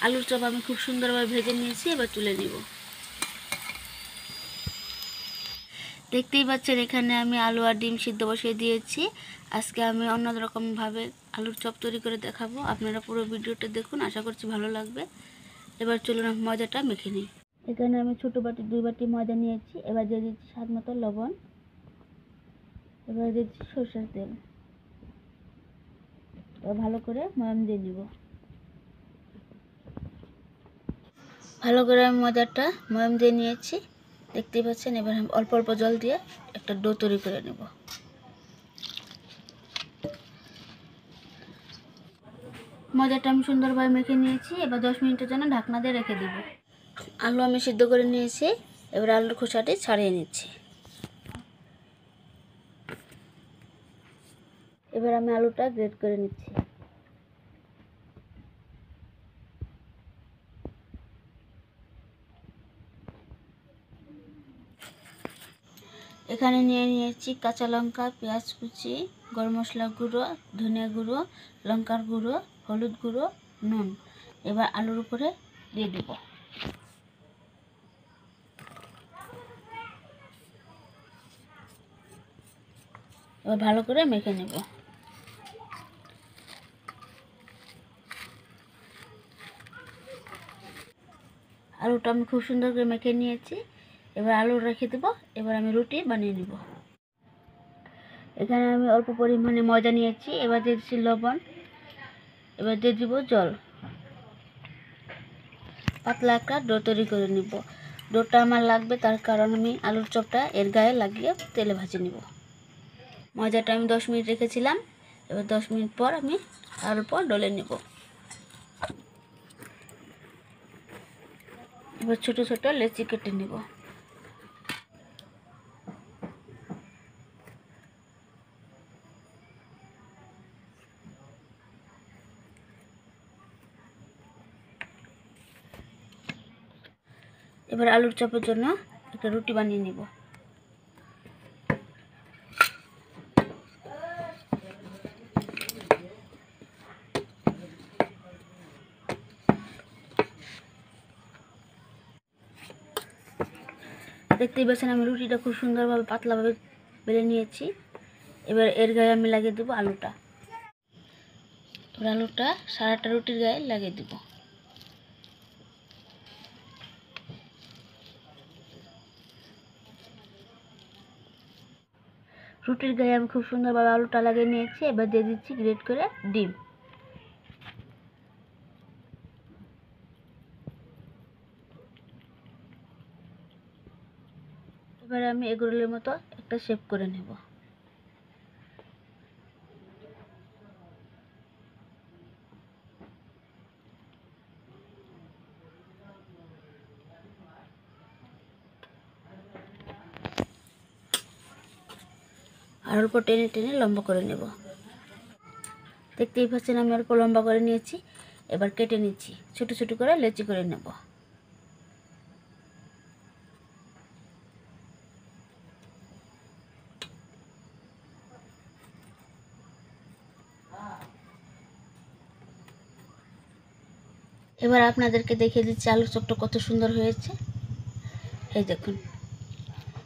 আলুর চপ আমি খুব সুন্দরভাবে ভেজে নিয়েছি, এবার তুলে নিব। দেখতেই পাচ্ছেন এখানে আমি আলু আর ডিম সিদ্ধ বসিয়ে দিয়েছি। আজকে আমি অন্যরকমভাবে আলুর চপ তৈরি করে দেখাবো। আপনারা পুরো ভিডিওটা দেখুন, আশা করছি ভালো লাগবে। এবার চলুন ময়দাটা মেখে নিই। এখানে আমি ছোটো বাটি 2 বাটি ময়দা নিয়েছি। এবার দিয়ে দিচ্ছি স্বাদ মতো লবণ। এবার দিচ্ছি সরষের তেল। এবার ভালো করে ময়াম দিয়ে নিব। ভালো করে আমি ময়দাটা ময়াম দিয়ে নিয়েছি, দেখতেই পাচ্ছেন। এবার আমি অল্প অল্প জল দিয়ে একটা ডো তৈরি করে নেব। ময়দাটা আমি সুন্দরভাবে মেখে নিয়েছি। এবার 10 মিনিটের জন্য ঢাকনা দিয়ে রেখে দেব। আলু আমি সিদ্ধ করে নিয়েছি। এবার আলুর খোসাটি ছাড়িয়ে নিচ্ছি। এবার আমি আলুটা গ্রেট করে নিচ্ছি। এখানে নিয়ে নিয়েছি কাঁচা লঙ্কা, পেঁয়াজ কুচি, গরম মশলা গুঁড়ো, ধনিয়া গুঁড়ো, লঙ্কার গুঁড়ো, হলুদ গুঁড়ো, নুন। এবার আলুর উপরে দিয়ে দেব। এবার ভালো করে মেখে নেব। আলুটা আমি খুব সুন্দর করে মেখে নিয়েছি। এবার আলু রেখে দেবো। এবার আমি রুটি বানিয়ে নেব। এখানে আমি অল্প পরিমাণে ময়দা নিয়েছি। এবার দিয়ে দিচ্ছি লবণ। এবার দিয়ে দিব জল। পাতলা একটা ডো তৈরি করে নিব। ডোটা আমার লাগবে, তার কারণ আমি আলুর চপটা এর গায়ে লাগিয়ে তেলে ভাজে নিব। ময়দাটা আমি 10 মিনিট রেখেছিলাম। এবার 10 মিনিট পর আমি আলুর পর ডলে নেব। এবার ছোট ছোট লেচি কেটে নেব। এবার আলুর চপের জন্য একটা রুটি বানিয়ে নেব। দেখতেই পাচ্ছেন আমি রুটিটা খুব সুন্দরভাবে পাতলাভাবে বেলে নিয়েছি। এবার এর গায়ে আমি লাগিয়ে দেবো আলুটা। এবার আলুটা সারাটা রুটির গায়ে লাগিয়ে দেব। রুটির গায়ে আমি খুব সুন্দরভাবে আলুটা লাগিয়ে নিয়েছি। এবার দিয়ে দিচ্ছি গ্রেট করে ডিম। এবার আমি এগরোলের মতো একটা শেপ করে নেব। আর অল্প টেনে টেনে লম্বা করে নেব। দেখতেই পাচ্ছেন আমি অল্প লম্বা করে নিয়েছি। এবার কেটে নিচ্ছি, ছোট ছোট করে লেচি করে নেব। এবার আপনাদেরকে দেখিয়ে দিচ্ছি আলুর চপটা কত সুন্দর হয়েছে। এই দেখুন।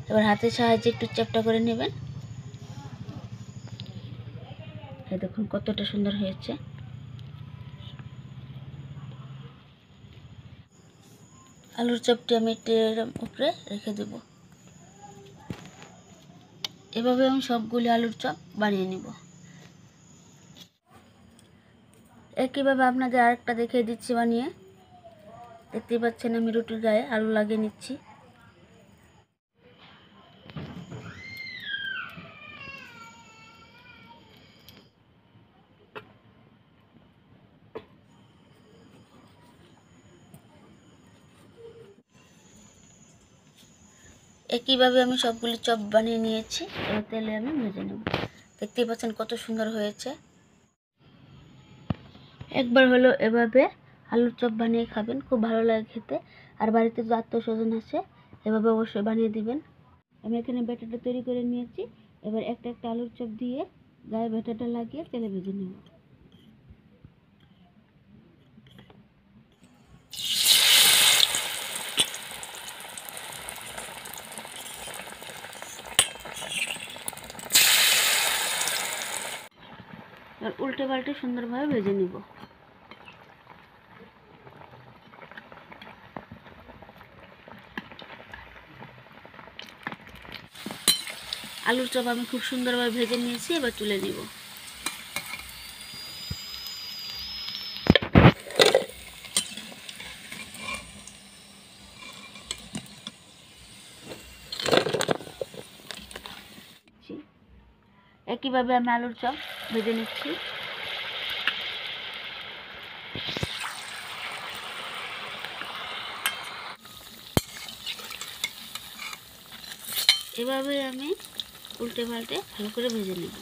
এবার হাতের সাহায্যে একটু চ্যাপ্টা করে নেবেন। এই দেখুন কতটা সুন্দর হয়েছে। আলুর চপটি আমি ট্রের উপরে রেখে দেব। এভাবে আমি সবগুলি আলুর চপ বানিয়ে নেব। একইভাবে আপনাদের আরেকটা দেখিয়ে দিচ্ছি বানিয়ে। দেখতেই পাচ্ছেন আমি রুটির গায়ে আলু লাগিয়ে নিচ্ছি। একইভাবে আমি সবগুলি চপ বানিয়ে নিয়েছি। এবার তেলে আমি ভেজে নেব। দেখতেই পাচ্ছেন কত সুন্দর হয়েছে। একবার হলো এভাবে আলুর চপ বানিয়ে খাবেন, খুব ভালো লাগে খেতে। আর বাড়িতে যে আত্মীয়স্বজন আছে এভাবে অবশ্যই বানিয়ে দিবেন। আমি এখানে ব্যাটারটা তৈরি করে নিয়েছি। এবার একটা একটা আলুর চপ দিয়ে গায়ে ব্যাটারটা লাগিয়ে তেলে ভেজে নেব। উল্টে পাল্টে সুন্দরভাবে ভেজে নিব। আলুর চপ আমি খুব সুন্দরভাবে ভেজে নিয়েছি, এবার তুলে নিব। একইভাবে আমি আলুর চপ ভেজে নিচ্ছি। এভাবে আমি উল্টে পাল্টে ভালো করে ভেজে নেব।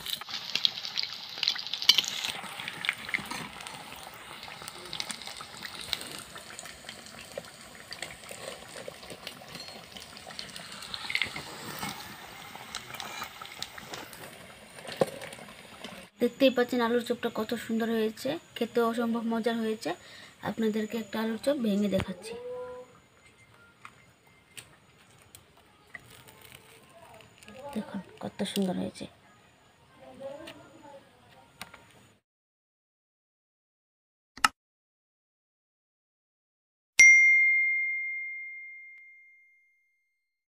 দেখতেই পাচ্ছেন আলুর চপটা কত সুন্দর হয়েছে, খেতে অসম্ভব মজার হয়েছে। আপনাদেরকে একটা আলুর চপ ভেঙে দেখাচ্ছি। দেখুন কত সুন্দর হয়েছে।